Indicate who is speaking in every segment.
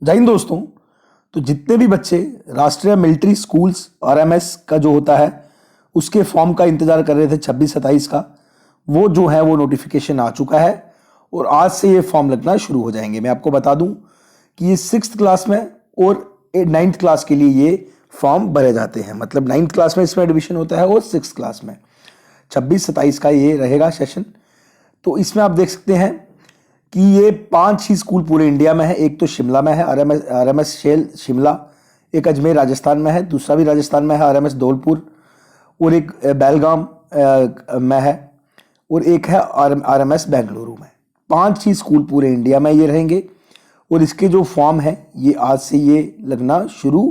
Speaker 1: जय हिंद दोस्तों। तो जितने भी बच्चे राष्ट्रीय मिलिट्री स्कूल्स आरएमएस का जो होता है उसके फॉर्म का इंतजार कर रहे थे 26-27 का, वो जो है वो नोटिफिकेशन आ चुका है और आज से ये फॉर्म लगना शुरू हो जाएंगे। मैं आपको बता दूं कि ये 6th क्लास में और 9th क्लास के लिए ये फॉर्म भरे जाते हैं। मतलब 9th क्लास में इसमें एडमिशन होता है और 6th क्लास में 26-27 का ये रहेगा सेशन। तो इसमें आप देख सकते हैं कि ये 5 ही स्कूल पूरे इंडिया में है। एक तो शिमला में है आरएमएस शेल शिमला, एक अजमेर राजस्थान में है, दूसरा भी राजस्थान में है आरएमएस धौलपुर, और एक बेलगाम में है, और एक है आरएमएस बेंगलुरु में। 5 ही स्कूल पूरे इंडिया में ये रहेंगे और इसके जो फॉर्म है ये आज से ये लगना शुरू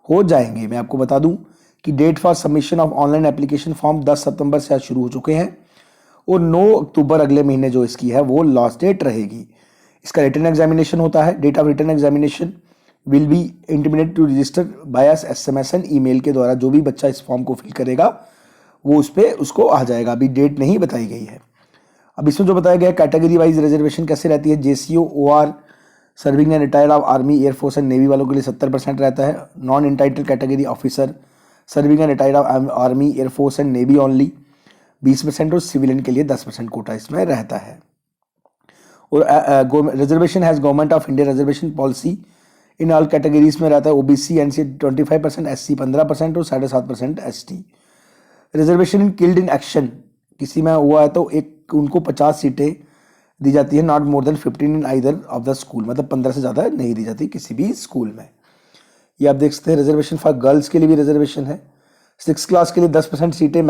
Speaker 1: हो जाएंगे। मैं आपको बता दूं कि date for submission of online application form 10 सितंबर से आज शुरू हो चुके हैं और 9 अक्टूबर अगले महीने जो इसकी है वो लास्ट डेट रहेगी। इसका रिटन एग्जामिनेशन होता है। Date of written examination will be intimated to register by SMS and email के द्वारा। जो भी बच्चा इस फॉर्म को फिल करेगा वो उस पर उसको आ जाएगा। अभी डेट नहीं बताई गई है। अब इसमें जो बताया गया कैटेगरी वाइज रिजर्वेशन कैसे रहती है। JCO OR serving and retired of army air force and navy वालों के लिए 70% रहता है। Non entitled category officer serving and retired of army air force and navy only 20% और सिविलियन के लिए 10% कोटा इसमें रहता है। और reservation has government of India reservation policy in all categories में रहता है। ओबीसी एनसी 25%, एससी 15% और 7.5% ST. Reservation in killed in action किसी में हुआ है तो एक उनको 50 सीटें दी जाती है। Not more than 15 in either of the school, मतलब 15 से ज़्यादा नहीं दी जाती किसी भी स्कूल में। ये आप देख सकते हैं। रिजर्वेशन फॉर गर्ल्स के लिए भी रिजर्वेशन है। 6th क्लास के लिए 10% सीटें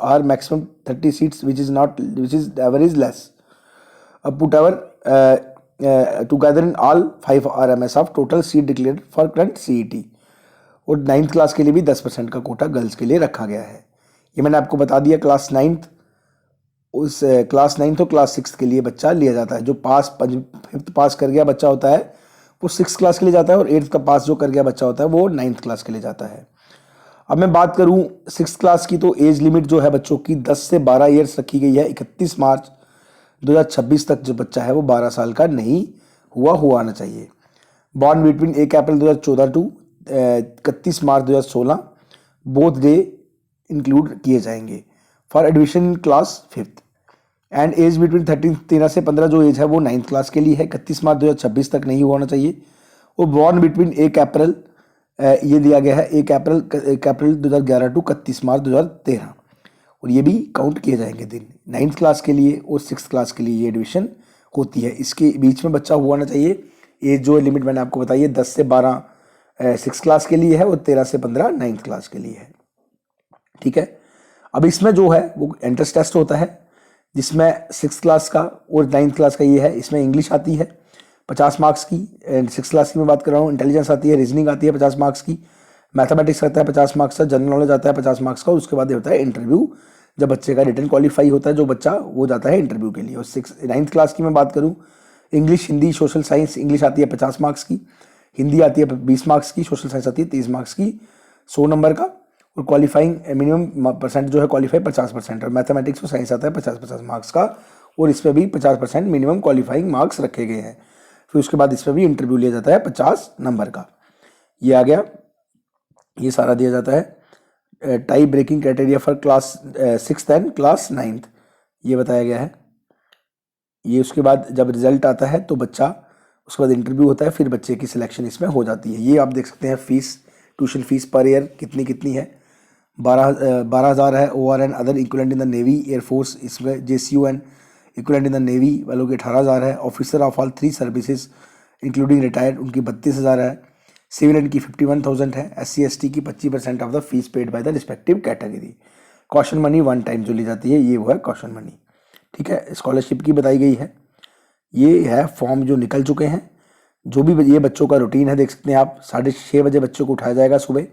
Speaker 1: are maximum 30 seats which is average less put ever together in all 5 RMS of total seat declared for current CET. और 9th क्लास के लिए भी 10% का कोटा गर्ल्स के लिए रखा गया है। ये मैंने आपको बता दिया। क्लास 9th उस क्लास 9th और क्लास 6th के लिए बच्चा लिया जाता है। जो 5th पास कर गया बच्चा होता है वो 6th क्लास के लिए जाता है और 8th का पास जो कर गया बच्चा होता है वो 9th क्लास के लिए जाता है। अब मैं बात करूं 6th क्लास की तो एज लिमिट जो है बच्चों की 10 से 12 ईयर्स रखी गई है। 31 मार्च 2026 तक जो बच्चा है वो 12 साल का नहीं हुआ आना चाहिए। Born between 1 April 2014 to 31 March 2016 both day include किए जाएंगे for admission in class 5th। And age between 13 से 15 जो एज है वो 9th क्लास के लिए है। 31 मार्च 2026 तक नहीं हुआ होना चाहिए। और बॉर्न बिटवीन 1 अप्रैल ये दिया गया है 1 अप्रैल 2011 टू 31 मार्च 2013, और ये भी काउंट किए जाएंगे दिन। 9th क्लास के लिए और 6th क्लास के लिए ये एडमिशन होती है। इसके बीच में बच्चा हुआ ना चाहिए। ये जो लिमिट मैंने आपको बताई है 10 से 12 6th क्लास के लिए है और 13 से 15 9th क्लास के लिए है। ठीक है। अब इसमें जो है वो एंट्रेंस टेस्ट होता है जिसमें 6th क्लास का और 9th क्लास का ये है। इसमें इंग्लिश आती है 50 मार्क्स की। 6th क्लास की मैं बात कर रहा हूँ। इंटेलिजेंस आती है, रीजनिंग आती है 50 मार्क्स की, मैथमेटिक्स आता है 50 मार्क्स का, जनरल नॉलेज आता है 50 मार्क्स का। उसके बाद ये होता है इंटरव्यू। जब बच्चे का रिटन क्वालिफाई होता है जो बच्चा वो जाता है इंटरव्यू के लिए। और 9th क्लास की मैं बात करूँ, English, Hindi, social science. English आती है 50 मार्क्स की, हिंदी आती है 20 मार्क्स की, सोशल साइंस आती है 30 मार्क्स की 100 नंबर का। और क्वालिफाइंग मिनिमम परसेंट जो है क्वालिफाई 50%। और मैथमेटिक्स और साइंस आता है 50-50 मार्क्स का, और इसमें भी 50% मिनिमम क्वालिफाइंग मार्क्स रखे गए हैं। फिर उसके बाद इसमें भी इंटरव्यू लिया जाता है 50 नंबर का। ये आ गया, ये सारा दिया जाता है। Tie breaking criteria for class 6th and class 9th ये बताया गया है। ये उसके बाद जब रिजल्ट आता है तो बच्चा उसके बाद इंटरव्यू होता है, फिर बच्चे की सिलेक्शन इसमें हो जाती है। ये आप देख सकते हैं fees, tuition fees per year कितनी है। 12,000 है। OR and other equivalent in the navy air force इसमें JCO and equivalent in the navy वालों के 18,000 है। Officer of all 3 services including retired उनकी 32,000 है। सिविलियन की 51,000 है। SC/ST की 25% of the fees paid by the respective category. Caution money 1 time जो ली जाती है ये वो है कॉशन मनी। ठीक है। स्कॉलरशिप की बताई गई है। ये है फॉर्म जो निकल चुके हैं। जो भी ये बच्चों का रूटीन है देख सकते हैं आप। 6:30 बजे बच्चों को उठाया जाएगा सुबह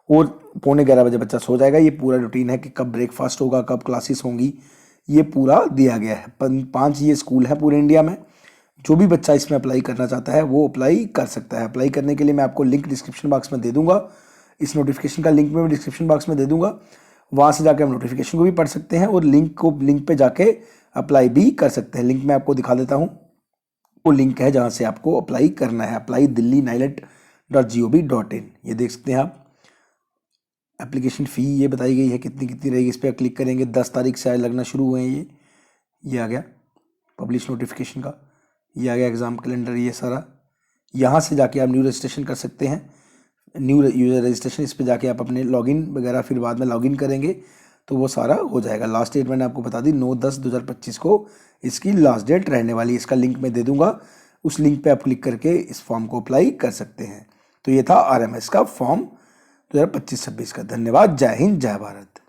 Speaker 1: और 11:45 बजे बच्चा सो जाएगा। ये पूरा रूटीन है कि कब ब्रेकफास्ट होगा, कब क्लासेस होंगी, ये पूरा दिया गया है। 5 ये स्कूल है पूरे इंडिया में। जो भी बच्चा इसमें अप्लाई करना चाहता है वो अप्लाई कर सकता है। अप्लाई करने के लिए मैं आपको लिंक डिस्क्रिप्शन बॉक्स में दे दूंगा। इस नोटिफिकेशन का लिंक मैं डिस्क्रिप्शन बॉक्स में दे दूंगा। वहाँ से जाके हम नोटिफिकेशन को भी पढ़ सकते हैं और लिंक पे जाके अप्लाई भी कर सकते हैं। लिंक मैं आपको दिखा देता हूँ। वो लिंक है जहाँ से आपको अप्लाई करना है, apply.delhi.nilet.gov.in। ये देख सकते हैं आप। एप्लीकेशन फ़ी ये बताई गई है कितनी कितनी रहेगी। इस पर क्लिक करेंगे, 10 तारीख से आज लगना शुरू हुए हैं। ये आ गया पब्लिश नोटिफिकेशन का, ये आ गया एग्ज़ाम कैलेंडर, ये सारा। यहाँ से जाके आप न्यू रजिस्ट्रेशन कर सकते हैं, न्यू यूज़र रजिस्ट्रेशन। इस पर जाके आप अपने लॉगिन वगैरह फिर बाद में लॉगिन करेंगे तो वो सारा हो जाएगा। लास्ट डेट मैंने आपको बता दी 9/10/2025 को इसकी लास्ट डेट रहने वाली। इसका लिंक मैं दे दूंगा, उस लिंक पे आप क्लिक करके इस फॉर्म को अप्लाई कर सकते हैं। तो ये था RMS का फॉर्म 2025-26 का। धन्यवाद। जय हिंद, जय भारत।